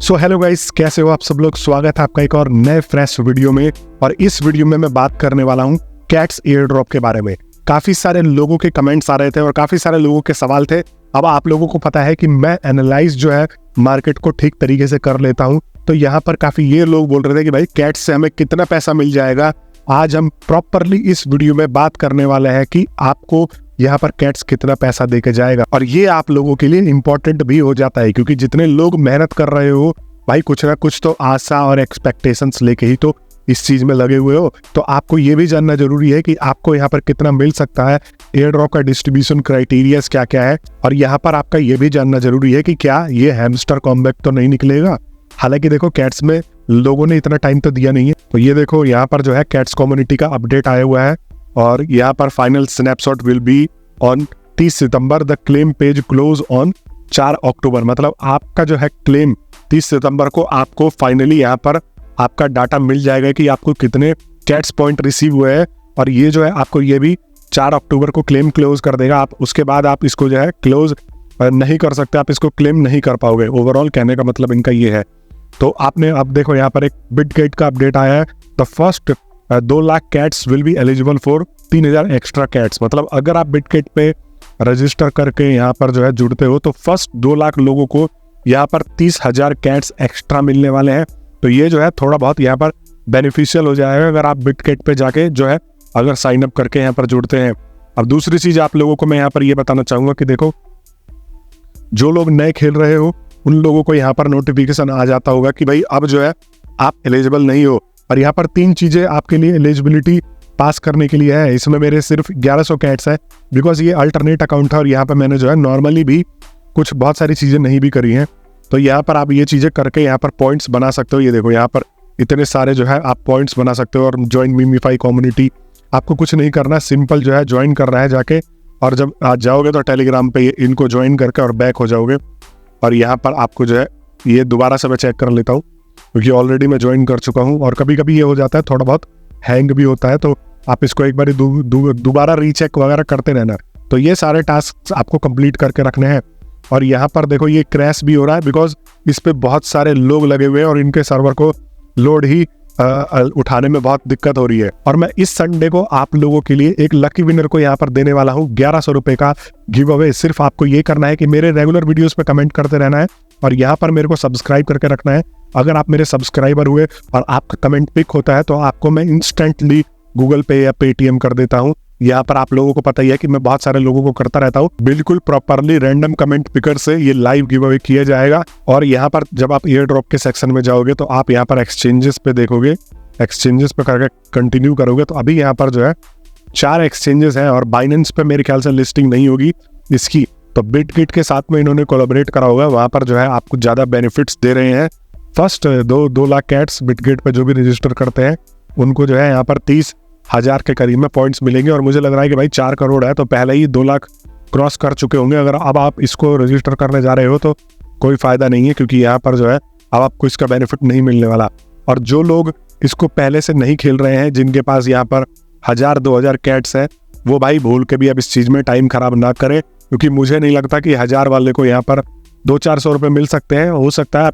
So hello guys, कैसे हो आप सब लोग। स्वागत है आपका एक और नए फ्रेश वीडियो में। और इस वीडियो में मैं बात करने वाला हूँ कैट्स एयर ड्रॉप के बारे में। काफी सारे लोगों के कमेंट्स आ रहे थे और काफी सारे लोगों के सवाल थे। अब आप लोगों को पता है कि मैं एनालाइज जो है मार्केट को ठीक तरीके से कर लेता हूँ। तो यहाँ पर काफी ये लोग बोल रहे थे कि भाई कैट्स से हमें कितना पैसा मिल जाएगा। आज हम प्रॉपरली इस वीडियो में बात करने वाले हैं कि आपको यहाँ पर कैट्स कितना पैसा देके जाएगा। और ये आप लोगों के लिए इंपॉर्टेंट भी हो जाता है क्योंकि जितने लोग मेहनत कर रहे हो भाई, कुछ ना कुछ तो आशा और एक्सपेक्टेशंस लेके ही तो इस चीज में लगे हुए हो। तो आपको ये भी जानना जरूरी है कि आपको यहाँ पर कितना मिल सकता है, एयर ड्रॉप का डिस्ट्रीब्यूशन क्राइटेरियाज क्या क्या है। और यहाँ पर आपका ये भी जानना जरूरी है कि क्या ये हैमस्टर कॉम्बैक तो नहीं निकलेगा। हालांकि देखो कैट्स में लोगों ने इतना टाइम तो दिया नहीं है। तो ये देखो यहाँ पर जो है कैट्स कम्युनिटी का अपडेट आया हुआ है और यहाँ पर final snapshot will be on 30 September. The claim page close on 4 अक्टूबर। मतलब आपका जो है क्लेम 30 सितंबर को आपको फाइनली यहाँ पर आपका डाटा मिल जाएगा कि आपको कितने कैट्स पॉइंट रिसीव हुए हैं। और ये जो है आपको ये भी 4 अक्टूबर को क्लेम क्लोज कर देगा। आप उसके बाद आप इसको जो है क्लोज नहीं कर सकते, आप इसको क्लेम नहीं कर पाओगे। ओवरऑल कहने का मतलब इनका ये है। तो आपने अब देखो यहाँ पर एक बिटगेट का अपडेट आया है। The first 2 lakh cats will be eligible for 3000 extra cats. मतलब अगर आप बिटगेट पे रजिस्टर करके यहाँ पर जो है जुड़ते हो तो फर्स्ट 2 लाख लोगों को यहाँ पर 30,000 कैट्स एक्स्ट्रा मिलने वाले हैं। तो ये जो है थोड़ा बहुत यहाँ पर बेनिफिशियल हो जाएगा अगर आप बिटगेट पे जाके जो है अगर साइन अप करके यहाँ पर जुड़ते हैं। अब दूसरी चीज आप लोगों को मैं यहाँ पर ये बताना चाहूंगा कि देखो जो लोग नए खेल रहे हो उन लोगों को यहाँ पर नोटिफिकेशन आ जाता होगा कि भाई अब जो है आप एलिजिबल नहीं हो। और यहाँ पर 3 चीजें आपके लिए एलिजिबिलिटी पास करने के लिए है। इसमें मेरे सिर्फ 1100 कैट्स है बिकॉज ये अल्टरनेट अकाउंट है और यहाँ पर मैंने जो है नॉर्मली भी कुछ बहुत सारी चीजें नहीं भी करी हैं। तो यहाँ पर आप ये चीजें करके यहाँ पर पॉइंट्स बना सकते हो। ये देखो यहाँ पर इतने सारे जो है आप पॉइंट्स बना सकते हो। और ज्वाइन मीमीफाई कम्युनिटी, आपको कुछ नहीं करना, सिंपल जो है ज्वाइन करना है जाके। और जब आज जाओगे तो टेलीग्राम पे इनको ज्वाइन करके और बैक हो जाओगे। और यहाँ पर आपको जो है ये दोबारा से मैं चेक कर लेता हूँ क्योंकि ऑलरेडी मैं ज्वाइन कर चुका हूँ। और कभी कभी ये हो जाता है, थोड़ा बहुत हैंग भी होता है, तो आप इसको एक बार दोबारा रीचेक वगैरह करते रहना। तो ये सारे टास्क आपको कंप्लीट करके रखने हैं। और यहाँ पर देखो ये क्रैश भी हो रहा है बिकॉज इस पे बहुत सारे लोग लगे हुए हैं और इनके सर्वर को लोड ही उठाने में बहुत दिक्कत हो रही है। और मैं इस संडे को आप लोगों के लिए एक लकी विनर को यहाँ पर देने वाला हूँ 1100 रुपए का गिव अवे। सिर्फ आपको ये करना है कि मेरे रेगुलर वीडियोस पे कमेंट करते रहना है और यहाँ पर मेरे को सब्सक्राइब करके रखना है। अगर आप मेरे सब्सक्राइबर हुए और आपका कमेंट पिक होता है तो आपको मैं इंस्टेंटली गूगल पे या पेटीएम कर देता हूँ। यहाँ पर आप लोगों को पता ही है कि मैं बहुत सारे लोगों को करता रहता हूँ। बिल्कुल प्रॉपरली रैंडम कमेंट पिकर से ये लाइव गिव अवे किया जाएगा। और यहाँ पर जब आप एयर ड्रॉप के सेक्शन में जाओगे तो आप यहाँ पर एक्सचेंजेस पे देखोगे, एक्सचेंजेस पे करके कंटिन्यू करोगे तो अभी यहाँ पर जो है 4 एक्सचेंजेस हैं और बाइनेंस पे मेरे ख्याल से लिस्टिंग नहीं होगी इसकी। तो बिटगेट के साथ में इन्होंने कोलैबोरेट करा होगा, वहां पर जो है आपको ज्यादा बेनिफिट्स दे रहे हैं। फर्स्ट 2 लाख कैट्स बिटगेट पे जो भी रजिस्टर करते हैं उनको जो है यहाँ पर 30,000 के करीब में पॉइंट्स मिलेंगे। और मुझे लग रहा है कि भाई 4 करोड़ है तो पहले ही 2 लाख क्रॉस कर चुके होंगे। अगर अब आप इसको रजिस्टर करने जा रहे हो तो कोई फायदा नहीं है क्योंकि यहाँ पर जो है अब आपको इसका बेनिफिट नहीं मिलने वाला। और जो लोग इसको पहले से नहीं खेल रहे हैं, जिनके पास यहाँ पर 1000-2000 कैट्स है, वो भाई भूल के भी अब इस चीज में टाइम खराब ना करें क्योंकि मुझे नहीं लगता कि 1000 वाले को यहाँ पर 200-400 रुपए मिल सकते हैं। हो सकता है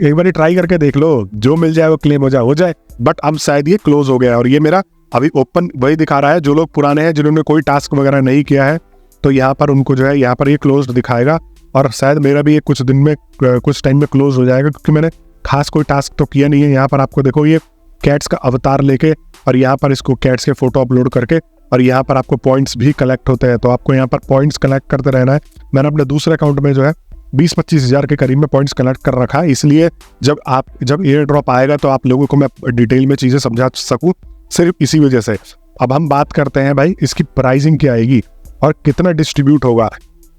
एक बार ट्राई करके देख लो, जो मिल जाए वो क्लेम हो जाए। बट अब शायद ये क्लोज हो गया है और ये मेरा अभी ओपन वही दिखा रहा है। जो लोग पुराने हैं जिन्होंने कोई टास्क वगैरह नहीं किया है तो यहाँ पर उनको जो है यहाँ पर ये क्लोज दिखाएगा। और शायद मेरा भी कुछ दिन में कुछ टाइम में क्लोज हो जाएगा क्योंकि मैंने खास कोई टास्क तो किया नहीं है। यहाँ पर आपको देखो ये कैट्स का अवतार लेके और यहाँ पर इसको कैट्स के फोटो अपलोड करके और यहाँ पर आपको पॉइंट्स भी कलेक्ट होते हैं। तो आपको यहाँ पर पॉइंट्स कलेक्ट करते रहना है। मैंने अपने दूसरे अकाउंट में जो है 20-25 हज़ार के करीब में पॉइंट्स कलेक्ट कर रखा है, इसलिए जब एयर ड्रॉप आएगा तो आप लोगों को मैं डिटेल में चीजें समझा सकूं, सिर्फ इसी वजह से। अब हम बात करते हैं भाई इसकी प्राइसिंग क्या आएगी और कितना डिस्ट्रीब्यूट होगा।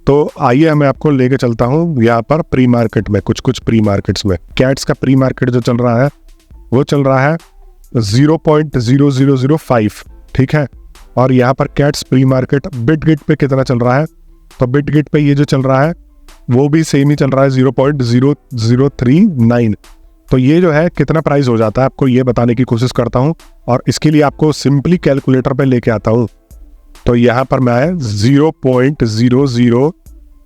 तो आइए मैं आपको लेके चलता हूँ यहाँ पर प्री मार्केट में। कुछ प्री मार्केट्स में कैट्स का प्री मार्केट जो चल रहा है वो चल रहा है 0.0005, ठीक है। और यहाँ पर कैट्स प्री मार्केट बिटगेट पे कितना चल रहा है, तो बिटगेट पे ये जो चल रहा है वो भी सेम ही चल रहा है 0.0039। तो ये जो है कितना प्राइस हो जाता है आपको ये बताने की कोशिश करता हूँ और इसके लिए आपको सिंपली कैलकुलेटर पे लेके आता हूँ। तो यहाँ पर मैं 0.00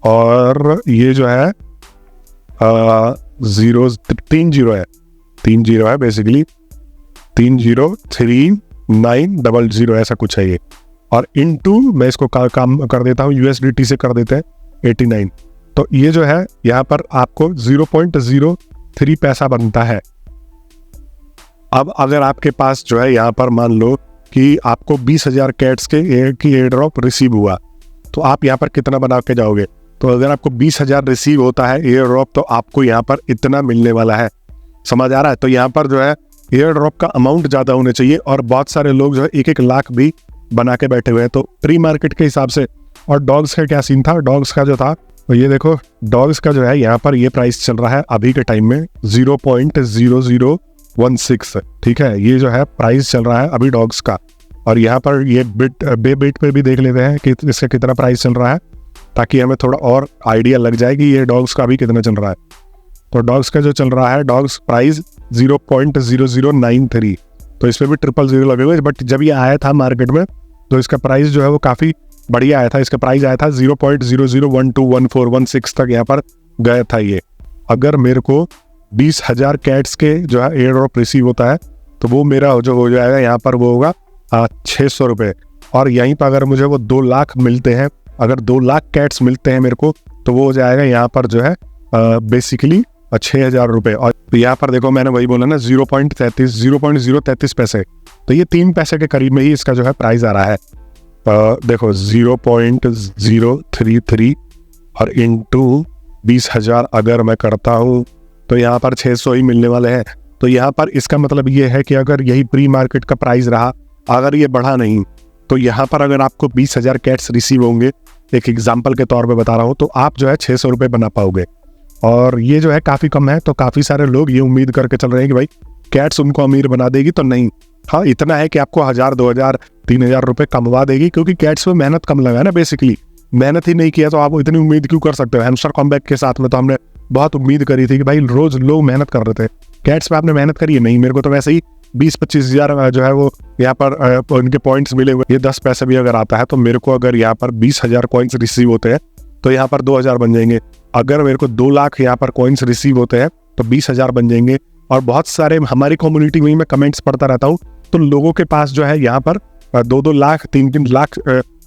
और ये जो है जीरो, 3 जीरो है, 3 जीरो है बेसिकली, 303900 ऐसा कुछ है ये। और इनटू मैं इसको काम कर देता हूँ USDT से कर देते हैं 89, तो ये जो है यहाँ पर आपको 0.03 पैसा बनता है। अब अगर आपके पास जो है यहाँ पर मान लो कि आपको 20,000 कैट्स के एयर ड्रॉप रिसीव हुआ, तो आप यहाँ पर कितना बना के जाओगे? तो अगर आपको 20,000 रिसीव होता है एयर ड्रॉप, तो आपको यहाँ पर इतना मिलने वाला है। समझ आ रहा है? तो यहाँ पर जो है एयर ड्रॉप का अमाउंट ज़्यादा होने चाहिए, और बहुत सारे लोग जो है 1-1 लाख भी बना के बैठे हुए हैं, तो प्री मार्केट के हिसाब से। और डॉग्स का क्या सीन था? डॉग्स का जो था, तो ये देखो डॉग्स का जो है यहाँ पर ये प्राइस चल रहा है अभी के टाइम में 0.0016, ठीक है, ये जो है प्राइस चल रहा है अभी डॉग्स का। और यहाँ पर ये बिट पे भी देख लेते हैं कि इसका कितना प्राइस चल रहा है, ताकि हमें थोड़ा और आइडिया लग जाए कि ये डॉग्स का अभी कितना चल रहा है। तो डॉग्स का जो चल रहा है, डॉग्स प्राइस 0.0093, तो इस पर भी 000 लगे हुए, बट जब ये आया था मार्केट में तो इसका प्राइस जो है वो काफ़ी बढ़िया आया था। इसका प्राइस आया था 0.00121416 तक यहाँ पर गया था ये। अगर मेरे को 20,000 कैट्स के जो है एयर ड्रॉप रिसीव होता है, तो वो मेरा जो हो जाएगा यहाँ पर वो होगा 600 रुपये। और यहीं पर अगर मुझे वो 2 लाख मिलते हैं, अगर 2 लाख कैट्स मिलते हैं मेरे को, तो वो हो जाएगा यहाँ पर जो है बेसिकली 6,000 रुपये। और यहाँ पर देखो मैंने वही बोला ना 0.033 पैसे, तो ये 3 पैसे के करीब में ही इसका जो है प्राइस आ रहा है। देखो 0.033 और इंटू 20,000 अगर मैं करता हूँ तो यहाँ पर 600 ही मिलने वाले हैं। तो यहाँ पर इसका मतलब ये है कि अगर यही प्री मार्केट का प्राइस रहा, अगर ये बढ़ा नहीं, तो यहाँ पर अगर आपको 20,000 कैट्स रिसीव होंगे, एक एग्जाम्पल के तौर पे बता रहा हूँ, तो आप जो है 600 रुपये बना पाओगे। और ये जो है काफ़ी कम है, तो काफ़ी सारे लोग ये उम्मीद करके चल रहे हैं कि भाई कैट्स उनको अमीर बना देगी, तो नहीं। हाँ, इतना है कि आपको 1,000, 2,000, 3,000 रुपये कमवा देगी, क्योंकि कैट्स में मेहनत कम लगा है ना। बेसिकली मेहनत ही नहीं किया तो आप इतनी उम्मीद क्यों कर सकते हो? हैमस्टर कॉम्बैक के साथ में तो हमने बहुत उम्मीद करी थी कि भाई रोज लोग मेहनत कर रहे थे, कैट्स पे आपने मेहनत करी है नहीं। मेरे को तो वैसे ही 20-25 हज़ार जो है वो यहाँ पर उनके पॉइंट्स मिले हुए, ये 10 पैसे भी अगर आता है, तो मेरे को अगर यहाँ पर 20,000 कॉइन्स रिसीव होते हैं तो यहाँ पर 2,000 बन जाएंगे। अगर मेरे को 2 लाख यहाँ पर कॉइन्स रिसीव होते हैं तो 20,000 बन जाएंगे। और बहुत सारे हमारी कम्युनिटी में मैं कमेंट्स पढ़ता रहता हूँ, तो लोगों के पास जो है यहाँ पर 2-2 लाख 3-3 लाख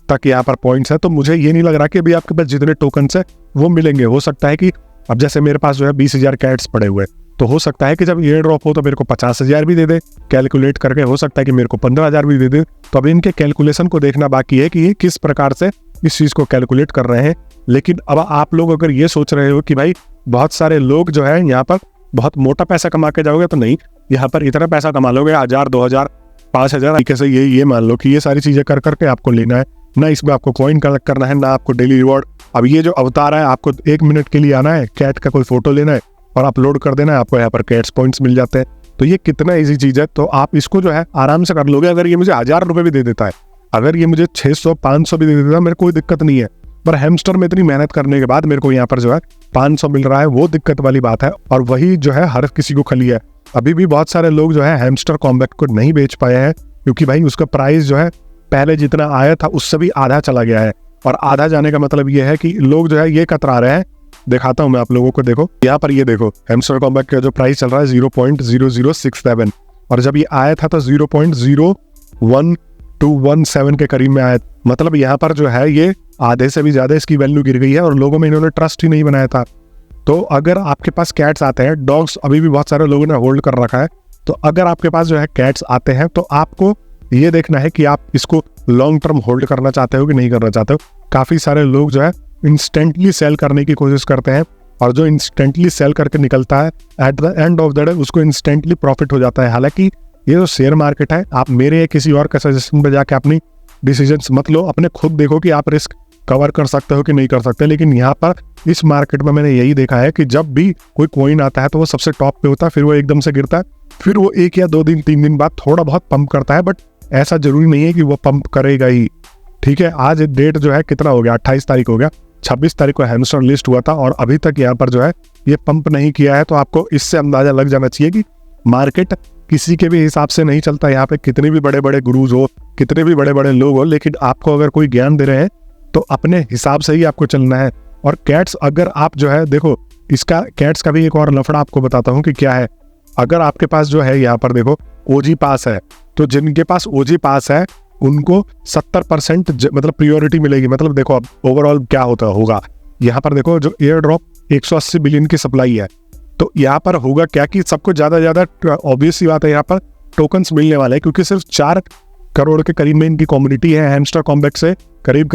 तक यहाँ पर पॉइंट्स है। तो मुझे ये नहीं लग रहा कि अभी आपके पास जितने टोकन्स है वो मिलेंगे। हो सकता है कि अब जैसे मेरे पास जो है 20,000 कैट्स पड़े हुए, तो हो सकता है कि जब एयर ड्रॉप हो तो मेरे को 50,000 भी दे दे कैलकुलेट करके, हो सकता है कि मेरे को 15,000 भी दे दे। तो अभी इनके कैलकुलेशन को देखना बाकी है कि ये किस प्रकार से इस चीज़ को कैलकुलेट कर रहे हैं। लेकिन अब आप लोग अगर ये सोच रहे हो कि भाई बहुत सारे लोग जो है यहाँ पर बहुत मोटा पैसा कमा के जाओगे, तो नहीं, यहाँ पर इतना पैसा कमा लोगे 1,000, 2,000, 5,000 तरीके से। ये मान लो कि ये सारी चीज़ें कर करके आपको लेना है ना, इसमें आपको कॉइन कलेक्ट करना है ना आपको डेली रिवॉर्ड। अब ये जो अवतार है, आपको 1 मिनट के लिए आना है, कैट का कोई फोटो लेना है और अपलोड कर देना है, आपको यहाँ पर कैट्स पॉइंट्स मिल जाते हैं। तो ये कितना ईजी चीज़ है, तो आप इसको जो है आराम से कर लोगे। अगर ये मुझे 1,000 रुपये भी दे देता है, अगर ये मुझे 600-500 भी दे देता है, मेरे कोई दिक्कत नहीं है। पर हैमस्टर में इतनी मेहनत करने के बाद मेरे को यहाँ पर जो है 500 मिल रहा है, वो दिक्कत वाली बात है। और वही जो है हर किसी को खली है। अभी भी बहुत सारे लोग जो है हैमस्टर कॉम्बैट को नहीं बेच पाए हैं, क्योंकि भाई उसका प्राइस जो है पहले जितना आया था उससे भी आधा चला गया है। और आधा जाने का मतलब ये है कि लोग जो है ये कतरा रहे हैं। दिखाता हूं मैं आप लोगों को, देखो यहाँ पर ये देखो हैमस्टर कॉम्बैट का जो प्राइस चल रहा है 0.0067, और जब ये आया था तो 0.01217 के करीब में आया। मतलब यहाँ पर जो है ये आधे से भी ज्यादा इसकी वैल्यू गिर गई है, और लोगों में इन्होंने ट्रस्ट ही नहीं बनाया था। तो अगर आपके पास कैट्स आते हैं, डॉग्स अभी भी बहुत सारे लोगों ने होल्ड कर रखा है, तो अगर आपके पास जो है कैट्स आते हैं, तो आपको ये देखना है कि आप इसको लॉन्ग टर्म होल्ड करना चाहते हो कि नहीं करना चाहते हो। काफ़ी सारे लोग जो है इंस्टेंटली सेल करने की कोशिश करते हैं, और जो इंस्टेंटली सेल करके निकलता है at the end of the day उसको इंस्टेंटली प्रॉफिट हो जाता है। हालांकि ये जो शेयर मार्केट है, आप मेरे या किसी और के सजेशन पे जाके अपनी डिसीजंस मत लो, अपने खुद देखो कि आप रिस्क कवर कर सकते हो कि नहीं कर सकते। लेकिन यहाँ पर इस मार्केट में मैंने यही देखा है कि जब भी कोई कॉइन आता है तो वो सबसे टॉप पे होता है, फिर वो एकदम से गिरता है, फिर वो 1 या 2 दिन 3 दिन बाद थोड़ा बहुत पंप करता है, बट ऐसा जरूरी नहीं है कि वो पंप करेगा ही। ठीक है, आज डेट जो है कितना हो गया, 28 तारीख हो गया, 26 तारीख को हैमस्टर लिस्ट हुआ था और अभी तक यहाँ पर जो है ये पंप नहीं किया है। तो आपको इससे अंदाजा लग जाना चाहिए कि मार्केट किसी के भी हिसाब से नहीं चलता। यहाँ पे कितने भी बड़े बड़े गुरुज हो, कितने भी बड़े बड़े लोग हो, लेकिन आपको अगर कोई ज्ञान दे रहे हैं तो अपने हिसाब से ही आपको चलना है। और कैट्स अगर आप जो है देखो इसका कैट्स का भी एक और लफड़ा आपको बताता हूँ कि क्या है। अगर आपके पास जो है यहाँ पर देखो ओजी पास है, तो जिनके पास ओजी पास है उनको 70% मतलब प्रियोरिटी मिलेगी। मतलब देखो अब ओवरऑल क्या होगा यहाँ पर देखो, जो एयर ड्रॉप 180 बिलियन की सप्लाई है, तो यहाँ पर होगा क्या कि सबको ज़्यादा ऑब्वियस सी बात है यहाँ पर टोकन्स मिलने वाले हैं, क्योंकि सिर्फ 4 करोड़ के करीब में इनकी कम्युनिटी है। हैमस्टर कॉम्बैक्ट से करीब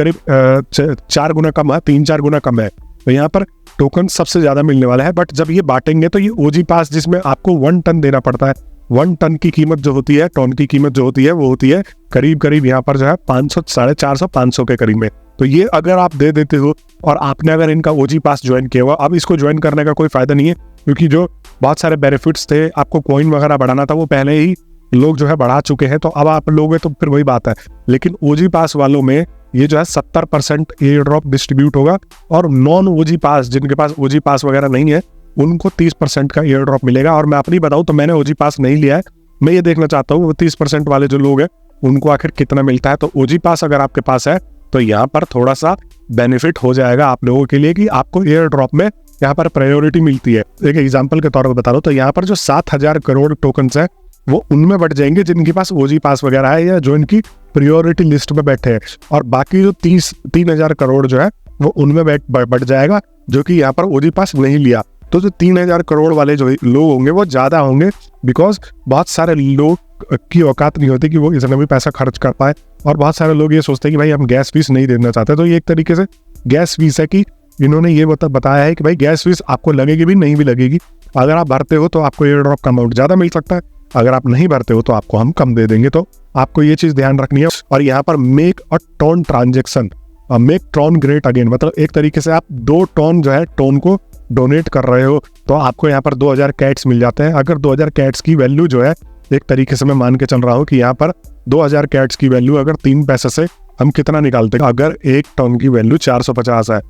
4 गुना कम है, 3-4 गुना कम है, तो यहाँ पर टोकन सबसे ज़्यादा मिलने वाला है। बट जब ये बांटेंगे तो ये ओजी पास जिसमें आपको 1 टन देना पड़ता है, 1 टन की कीमत जो होती है, टन की कीमत जो होती है वो होती है करीब यहाँ पर जो है 500, 450-500 के करीब में। तो ये अगर आप दे देते हो और आपने अगर इनका ओजी पास ज्वाइन किया हुआ, अब इसको ज्वाइन करने का कोई फायदा नहीं है, क्योंकि जो बहुत सारे बेनिफिट्स थे, आपको कॉइन वगैरह बढ़ाना था, वो पहले ही लोग जो है बढ़ा चुके हैं, तो अब आप लोगे तो फिर वही बात है। लेकिन ओजी पास वालों में ये जो है 70% एयर ड्रॉप डिस्ट्रीब्यूट होगा, और नॉन ओजी पास जिनके पास ओजी पास वगैरह नहीं है उनको 30% का एयर ड्रॉप मिलेगा। और मैं अपनी बताऊं तो मैंने ओजी पास नहीं लिया है, मैं ये देखना चाहता हूँ वो 30% वाले जो लोग हैं उनको आखिर कितना मिलता है। तो ओजी पास अगर आपके पास है तो यहाँ पर थोड़ा सा बेनिफिट हो जाएगा आप लोगों के लिए कि आपको एयर ड्रॉप में यहाँ पर प्रायोरिटी मिलती है। एक एग्जाम्पल के तौर पर बता दो तो यहाँ पर जो 7,000 करोड़ टोकन्स है वो उनमें बढ़ जाएंगे जिनके पास ओजी पास वगैरह है या जो इनकी प्रायोरिटी लिस्ट में बैठे हैं, और बाकी जो 3,000 करोड़ जो है वो उनमें बढ़ जाएगा जो कि यहाँ पर ओजी पास नहीं लिया। तो जो 3,000 करोड़ वाले जो लोग होंगे वो ज़्यादा होंगे, बिकॉज बहुत सारे लोग की औकात नहीं होती कि वो इतना भी पैसा खर्च कर पाए, और बहुत सारे लोग ये सोचते हैं कि भाई हम गैस फीस नहीं देना चाहते। तो ये एक तरीके से गैस फीस है कि इन्होंने ये बताया है कि भाई गैस फीस आपको लगेगी भी नहीं भी लगेगी, अगर आप भरते हो तो आपको एयर ड्रॉप का अमाउंट ज़्यादा मिल सकता है, अगर आप नहीं भरते हो तो आपको हम कम दे देंगे। तो आपको ये चीज़ ध्यान रखनी है। और यहाँ पर make a tone transaction, make tone great again, मतलब एक तरीके से आप 2 टोन जो है टोन को डोनेट कर रहे हो तो आपको यहाँ पर 2000 कैट्स मिल जाते हैं। अगर 2000 कैट्स की वैल्यू जो है, एक तरीके से मैं मान के चल रहा हूँ कि यहाँ पर 2000 कैट्स की वैल्यू अगर 3 पैसे से हम कितना निकालते हैं, अगर 1 टन की वैल्यू 450 है,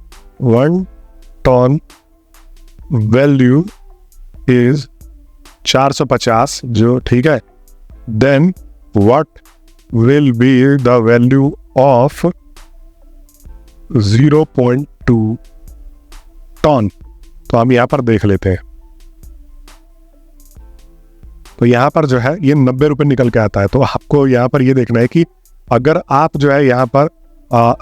1 टन वैल्यू इज 450 जो, ठीक है, then what will be the value of 0.2 ton. तो हम यहाँ पर देख लेते हैं, तो यहाँ पर जो है ये 90 रुपये निकल के आता है। तो आपको यहाँ पर ये देखना है कि अगर आप जो है यहाँ पर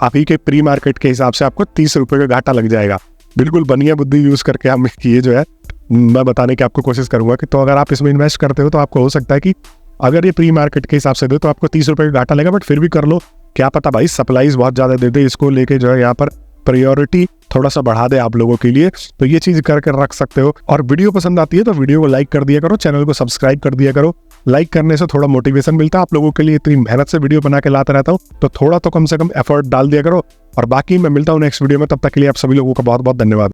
अभी के प्री मार्केट के हिसाब से आपको 30 रुपये का घाटा लग जाएगा। बिल्कुल बढ़िया बुद्धि यूज करके हम ये जो है मैं बताने की आपको कोशिश करूंगा कि तो अगर आप इसमें इन्वेस्ट करते हो तो आपको हो सकता है कि अगर ये प्री मार्केट के हिसाब से दे तो आपको 30 रुपये का घाटा लगेगा, बट फिर भी कर लो, क्या पता भाई सप्लाईज बहुत ज़्यादा दे दे, इसको लेके जो है यहाँ पर प्रायोरिटी थोड़ा सा बढ़ा दे आप लोगों के लिए। तो ये चीज़ करके रख सकते हो। और वीडियो पसंद आती है तो वीडियो को लाइक कर दिया करो, चैनल को सब्सक्राइब कर दिया करो। लाइक करने से थोड़ा मोटिवेशन मिलता है आप लोगों के लिए, इतनी मेहनत से वीडियो बना के लाता रहता हूँ, तो थोड़ा तो कम से कम एफर्ट डाल दिया करो। और बाकी मैं मिलता हूँ नेक्स्ट वीडियो में, तब तक के लिए आप सभी लोगों का बहुत बहुत धन्यवाद।